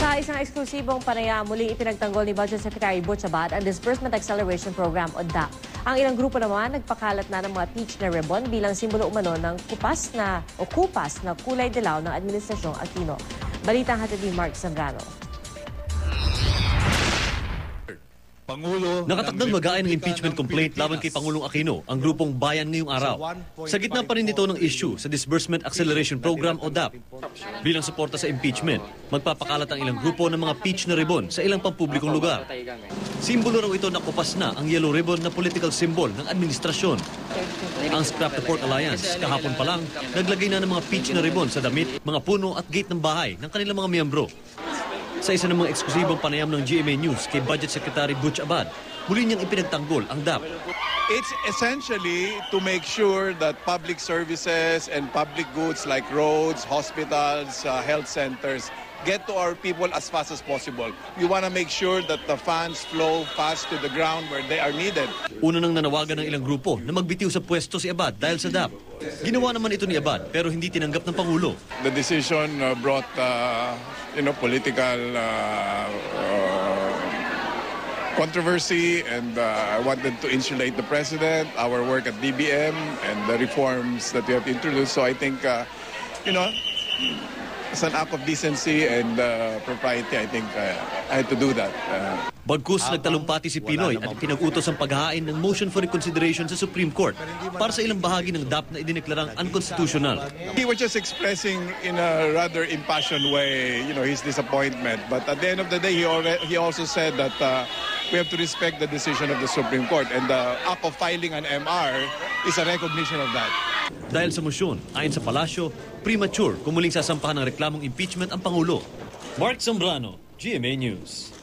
Sa isang eksklusibong panayam, muling ipinagtanggol ni Budget Secretary Butch Abad ang Disbursement Acceleration Program o DAP. Ang ilang grupo naman nagpakalat na ng mga peach na ribbon bilang simbolo umano ng kupas na kulay dilaw ng Administrasyong Aquino. Balitang hatid ni Mark Zambrano. Nakatakdang mag-aay ng impeachment complaint laban kay Pangulong Aquino ang grupong Bayan ngayong araw. Sa gitna pa rin ito ng issue sa Disbursement Acceleration Program o DAP. Bilang suporta sa impeachment, magpapakalat ang ilang grupo ng mga peach na ribbon sa ilang pampublikong lugar. Simbolo raw ito na kupas na ang yellow ribbon na political symbol ng administrasyon. Ang Scrap the Pork Alliance, kahapon pa lang, naglagay na ng mga peach na ribbon sa damit, mga puno at gate ng bahay ng kanilang mga miyembro. Sa isa ng mga eksklusibong panayam ng GMA News kay Budget Secretary Butch Abad, muli niyang ipinagtanggol ang DAP. It's essentially to make sure that public services and public goods like roads, hospitals, health centers get to our people as fast as possible. We want to make sure that the funds flow fast to the ground where they are needed. Una nang nanawagan ng ilang grupo na magbitiw sa pwesto si Abad dahil sa DAP. Ginawa naman ito ni Abad pero hindi tinanggap ng Pangulo. The decision brought political controversy, and I wanted to insulate the president, our work at DBM, and the reforms that we have introduced. So I think, as an act of decency and propriety, I think I had to do that. Bagkus nagtalumpati si Pinoy at pinag-utos ang paghahain ng motion for reconsideration sa Supreme Court para sa ilang bahagi ng DAP na idineklarang unconstitutional. He was just expressing in a rather impassioned way, his disappointment. But at the end of the day, he also said that we have to respect the decision of the Supreme Court, and the act of filing an MR is a recognition of that. Dahil sa motion, ayon sa palasyo, premature kung muling sasampahan ng reklamong impeachment ang Pangulo. Mark Zambrano, GMA News.